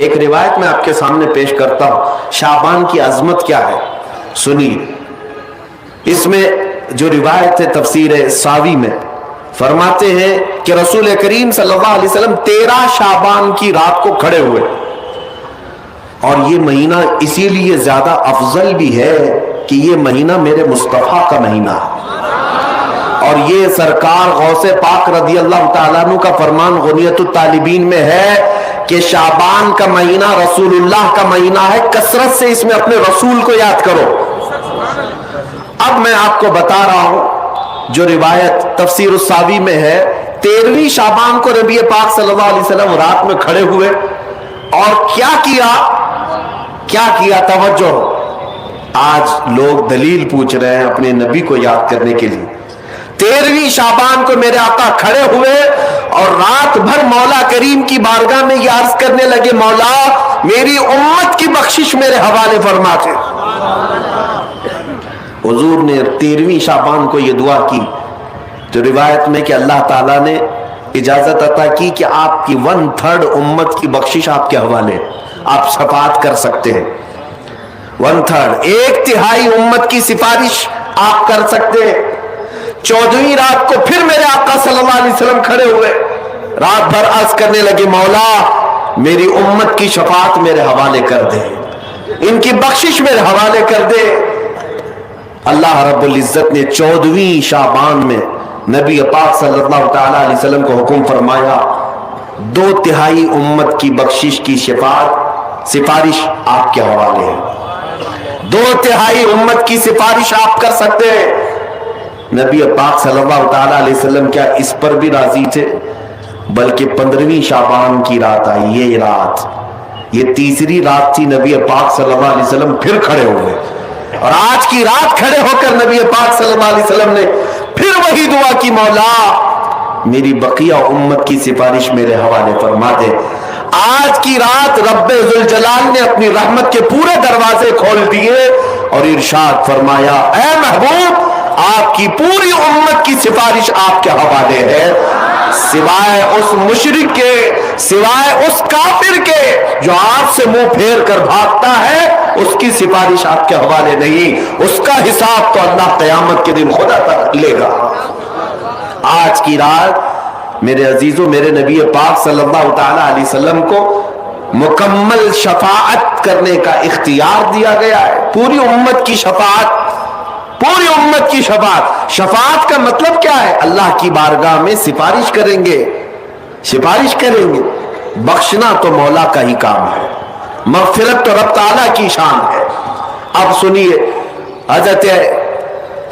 ایک روایت میں آپ کے سامنے پیش کرتا ہوں، شعبان کی عظمت کیا ہے سنیے۔ اس میں جو روایت ہے تفسیر ساوی میں فرماتے ہیں کہ رسول کریم صلی اللہ علیہ وسلم 13 شعبان کی رات کو کھڑے ہوئے، اور یہ مہینہ اسی لیے زیادہ افضل بھی ہے کہ یہ مہینہ میرے مصطفیٰ کا مہینہ ہے، اور یہ سرکار غوث پاک رضی اللہ تعالیٰ عنہ کا فرمان غنیت الطالبین میں ہے کہ شعبان کا مہینہ رسول اللہ کا مہینہ ہے، کثرت سے اس میں اپنے رسول کو یاد کرو۔ اب میں آپ کو بتا رہا ہوں جو روایت تفسیر الساوی میں ہے، 13ویں شعبان کو نبی پاک صلی اللہ علیہ وسلم رات میں کھڑے ہوئے اور کیا کیا توجہ۔ آج لوگ دلیل پوچھ رہے ہیں اپنے نبی کو یاد کرنے کے لیے۔ 13ویں شعبان کو میرے آقا کھڑے ہوئے اور رات بھر مولا کریم کی بارگاہ میں یہ عرض کرنے لگے، مولا میری امت کی بخشش میرے حوالے فرما دے۔ حضور نے 13ویں شعبان کو یہ دعا کی، جو روایت میں کہ اللہ تعالیٰ نے اجازت عطا کی کہ آپ کی 1/3 امت کی بخشش آپ کے حوالے، آپ شفاعت کر سکتے ہیں۔ 1/3 1/3 امت کی سفارش آپ کر سکتے ہیں۔ 14ویں رات کو پھر میرے آقا صلی اللہ علیہ وسلم کھڑے ہوئے، رات بھر عرض کرنے لگے، مولا میری امت کی شفاعت میرے حوالے کر دے، ان کی بخشش میرے حوالے کر دے۔ اللہ رب العزت نے 14ویں شعبان میں نبی پاک صلی اللہ تعالیٰ علیہ وسلم کو حکم فرمایا، 2/3 امت کی بخشش کی سفارش آپ کے حوالے ہے، 2/3 امت کی سفارش آپ کر سکتے ہیں۔ نبی پاک صلی اللہ تعالیٰ علیہ وسلم کیا اس پر بھی راضی تھے، بلکہ 15ویں شعبان کی رات آئی، یہ رات، یہ تیسری رات تھی، نبی پاک صلی اللہ علیہ وسلم پھر کھڑے ہوئے، اور آج کی رات کھڑے ہو کر نبی پاک صلی اللہ علیہ وسلم نے پھر وہی دعا کی، مولا میری بقیہ امت کی سفارش میرے حوالے فرما دے۔ آج کی رات رب ذوالجلال نے اپنی رحمت کے پورے دروازے کھول دیے اور ارشاد فرمایا، اے محبوب آپ کی پوری امت کی سفارش آپ کے حوالے ہے، سوائے اس مشرک کے، سوائے اس کافر کے جو آپ سے منہ پھیر کر بھاگتا ہے، اس کی سفارش آپ کے حوالے نہیں، اس کا حساب تو اللہ قیامت کے دن خدا تک لے گا۔ آج کی رات میرے عزیزوں، میرے نبی پاک صلی اللہ تعالی علیہ وسلم کو مکمل شفاعت کرنے کا اختیار دیا گیا ہے، پوری امت کی شفاعت، پوری امت کی شفاعت۔ شفاعت کا مطلب کیا ہے؟ اللہ کی بارگاہ میں سفارش کریں گے، سفارش کریں گے۔ بخشنا تو مولا کا ہی کام ہے، مغفرت تو رب تعالیٰ کی شان ہے۔ اب سنیے، حضرت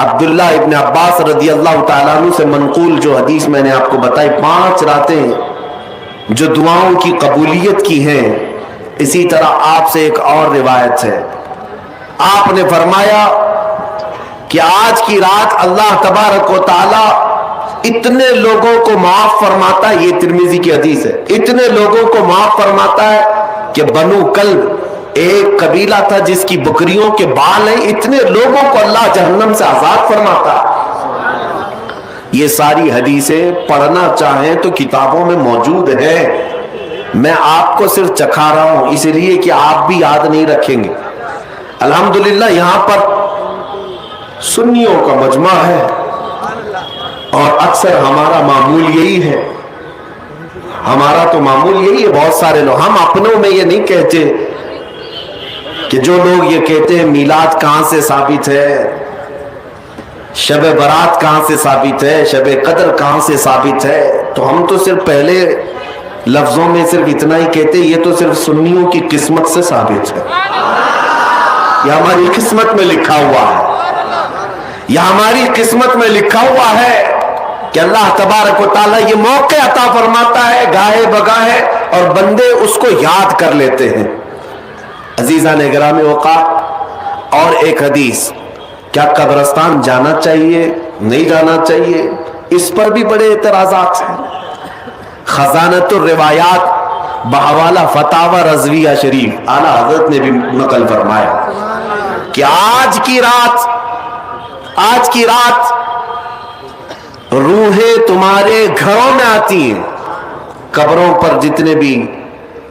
عبداللہ ابن عباس رضی اللہ تعالیٰ عنہ سے منقول جو حدیث میں نے آپ کو بتائی، 5 راتیں جو دعاؤں کی قبولیت کی ہیں، اسی طرح آپ سے ایک اور روایت ہے، آپ نے فرمایا کہ آج کی رات اللہ تبارک و تعالیٰ اتنے لوگوں کو معاف فرماتا ہے، یہ ترمذی کی حدیث ہے، اتنے لوگوں کو معاف فرماتا ہے کہ بنو کلب ایک قبیلہ تھا جس کی بکریوں کے بال ہیں، اتنے لوگوں کو اللہ جہنم سے آزاد فرماتا ہے۔ یہ ساری حدیثیں پڑھنا چاہیں تو کتابوں میں موجود ہیں، میں آپ کو صرف چکھا رہا ہوں اس لیے کہ آپ بھی یاد نہیں رکھیں گے۔ الحمدللہ یہاں پر سنیوں کا مجمع ہے اور اکثر ہمارا معمول یہی ہے، ہمارا تو معمول یہی ہے، بہت سارے لوگ، ہم اپنوں میں یہ نہیں کہتے کہ جو لوگ یہ کہتے ہیں میلاد کہاں سے ثابت ہے، شب برات کہاں سے ثابت ہے، شب قدر کہاں سے ثابت ہے، تو ہم تو صرف پہلے لفظوں میں صرف اتنا ہی کہتے ہیں، یہ تو صرف سنیوں کی قسمت سے ثابت ہے، یہ ہماری قسمت میں لکھا ہوا ہے، یہ ہماری قسمت میں لکھا ہوا ہے کہ اللہ تبارک و تعالیٰ یہ موقع عطا فرماتا ہے گاہے بگاہے اور بندے اس کو یاد کر لیتے ہیں۔ عزیزان گرامی اوقات، اور ایک حدیث، کیا قبرستان جانا چاہیے نہیں جانا چاہیے، اس پر بھی بڑے اعتراضات ہیں۔ خزانۃ الروایات بحوالہ فتاوی رضویہ شریف اعلیٰ حضرت نے بھی نقل فرمایا کہ آج کی رات روحیں تمہارے گھروں میں آتی ہیں، قبروں پر جتنے بھی